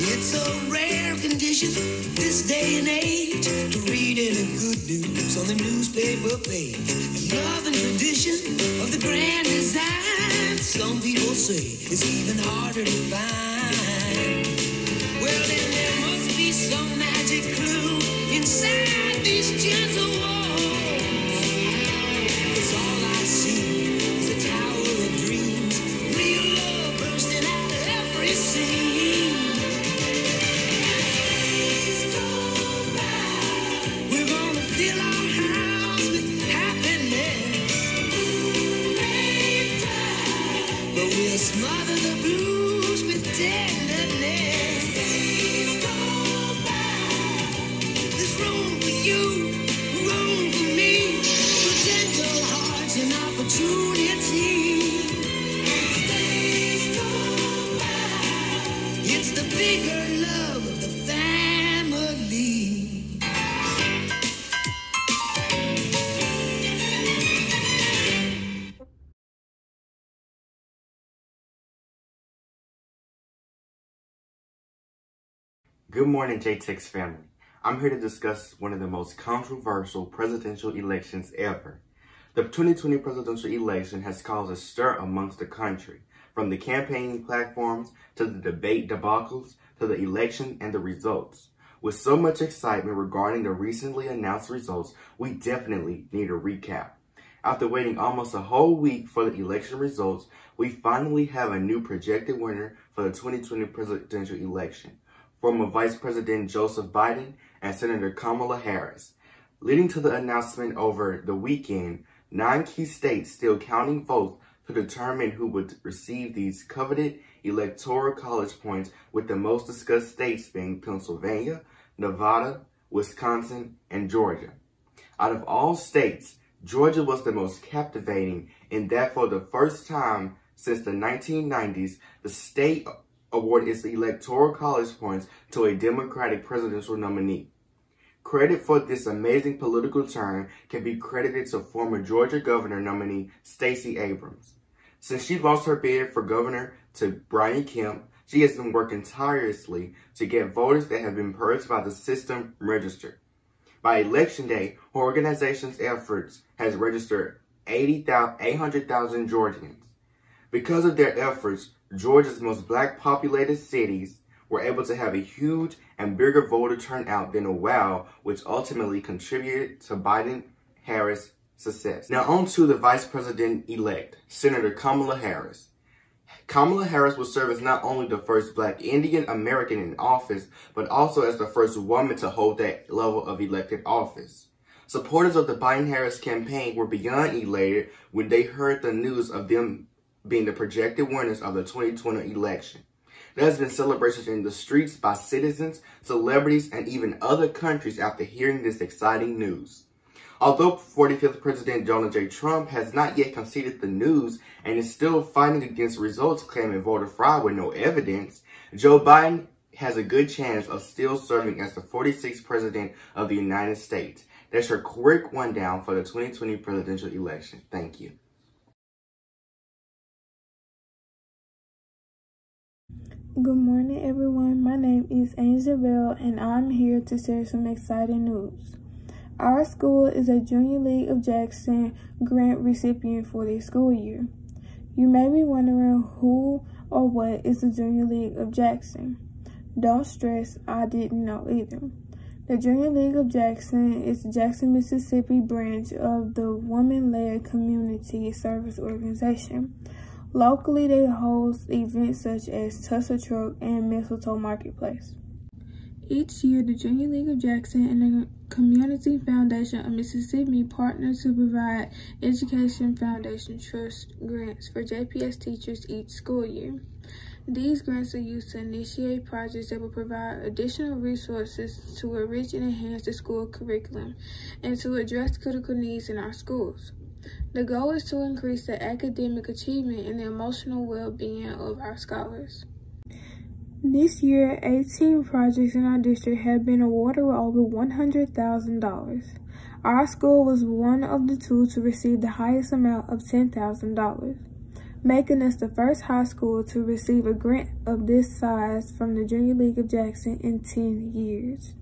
It's a rare condition this day and age to read any good news on the newspaper page. And love and tradition of the grand design, some people say, is even harder to find. Well, then there must be some magic clue inside these gentle walls. 'Cause all I see is a tower of dreams, real love bursting out of every scene. We're gonna fill our house with happiness, but we'll smother the blues with tenderness. There's room for you, room for me, for gentle hearts and opportunity. It's the bigger love of the family. Good morning, JTEX family. I'm here to discuss one of the most controversial presidential elections ever. The 2020 presidential election has caused a stir amongst the country, from the campaigning platforms to the debate debacles to the election and the results. With so much excitement regarding the recently announced results, we definitely need a recap. After waiting almost a whole week for the election results, we finally have a new projected winner for the 2020 presidential election. Former Vice President Joseph Biden and Senator Kamala Harris. Leading to the announcement over the weekend, 9 key states still counting votes to determine who would receive these coveted electoral college points, with the most discussed states being Pennsylvania, Nevada, Wisconsin, and Georgia. Out of all states, Georgia was the most captivating in that for the first time since the 1990s, the state awarded its electoral college points to a Democratic presidential nominee. Credit for this amazing political turn can be credited to former Georgia governor nominee Stacey Abrams. Since she lost her bid for governor to Brian Kemp, she has been working tirelessly to get voters that have been purged by the system registered. By election day, her organization's efforts has registered 800,000 Georgians. Because of their efforts, Georgia's most black populated cities were able to have a huge and bigger voter turnout than a WOW, which ultimately contributed to Biden-Harris' success. Now on to the Vice President-elect, Senator Kamala Harris. Kamala Harris will serve as not only the first Black Indian American in office, but also as the first woman to hold that level of elected office. Supporters of the Biden-Harris campaign were beyond elated when they heard the news of them being the projected winners of the 2020 election. There has been celebrations in the streets by citizens, celebrities, and even other countries after hearing this exciting news. Although 45th President Donald J. Trump has not yet conceded the news and is still fighting against results claiming voter fraud with no evidence, Joe Biden has a good chance of still serving as the 46th President of the United States. That's your quick rundown for the 2020 presidential election. Thank you. Good morning, everyone. My name is Angel Bell, and I'm here to share some exciting news. Our school is a Junior League of Jackson grant recipient for this school year. You may be wondering who or what is the Junior League of Jackson. Don't stress, I didn't know either. The Junior League of Jackson is the Jackson, Mississippi branch of the women-led community service organization. Locally, they host events such as Tussle Truck and Mistletoe Marketplace. Each year, the Junior League of Jackson and the Community Foundation of Mississippi partner to provide Education Foundation Trust grants for JPS teachers each school year. These grants are used to initiate projects that will provide additional resources to enrich and enhance the school curriculum and to address critical needs in our schools. The goal is to increase the academic achievement and the emotional well-being of our scholars. This year, 18 projects in our district have been awarded with over $100,000. Our school was one of the two to receive the highest amount of $10,000, making us the first high school to receive a grant of this size from the Junior League of Jackson in 10 years.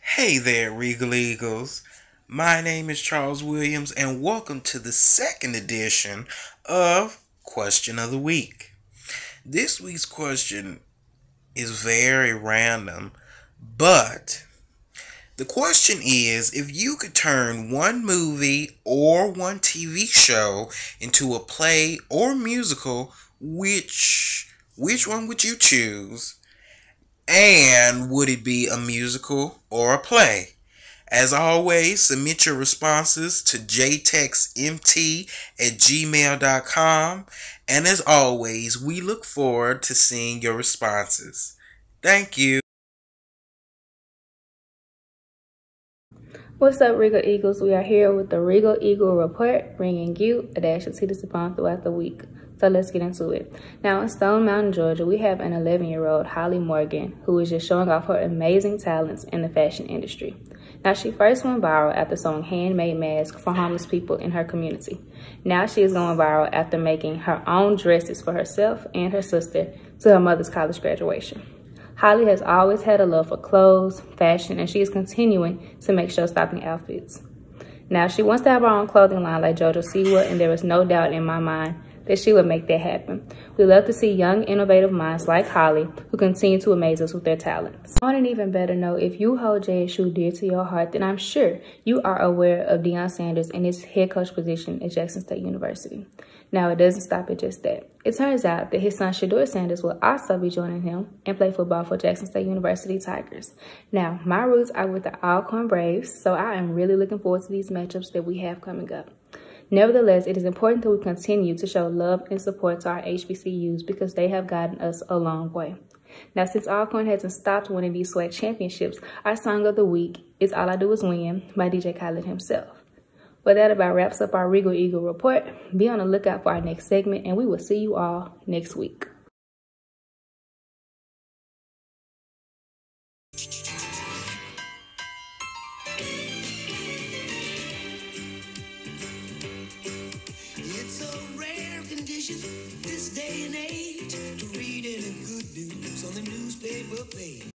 Hey there, Regal Eagles. My name is Charles Williams, and welcome to the second edition of Question of the Week. This week's question is very random, but the question is, if you could turn one movie or one TV show into a play or musical, which one would you choose? And would it be a musical or a play? As always, submit your responses to jtexmt@gmail.com. And as always, we look forward to seeing your responses. Thank you. What's up, Regal Eagles? We are here with the Regal Eagle Report, bringing you a dash of tea to sip on throughout the week. So let's get into it. Now, in Stone Mountain, Georgia, we have an 11-year-old, Holly Morgan, who is just showing off her amazing talents in the fashion industry. Now, she first went viral after sewing handmade masks for homeless people in her community. Now she is going viral after making her own dresses for herself and her sister to her mother's college graduation. Holly has always had a love for clothes, fashion, and she is continuing to make show-stopping outfits. Now, she wants to have her own clothing line like JoJo Siwa, and there is no doubt in my mind that she would make that happen. We love to see young, innovative minds like Holly who continue to amaze us with their talents. On an even better note, if you hold JSU dear to your heart, then I'm sure you are aware of Deion Sanders and his head coach position at Jackson State University. Now, it doesn't stop at just that. It turns out that his son, Shedeur Sanders, will also be joining him and play football for Jackson State University Tigers. Now, my roots are with the Alcorn Braves, so I am really looking forward to these matchups that we have coming up. Nevertheless, it is important that we continue to show love and support to our HBCUs because they have gotten us a long way. Now, since Alcorn hasn't stopped winning these SWAC championships, our song of the week is All I Do Is Win by DJ Khaled himself. Well, that about wraps up our Regal Eagle Report. Be on the lookout for our next segment, and we will see you all next week. It's a rare condition this day and age to read any good news on the newspaper page.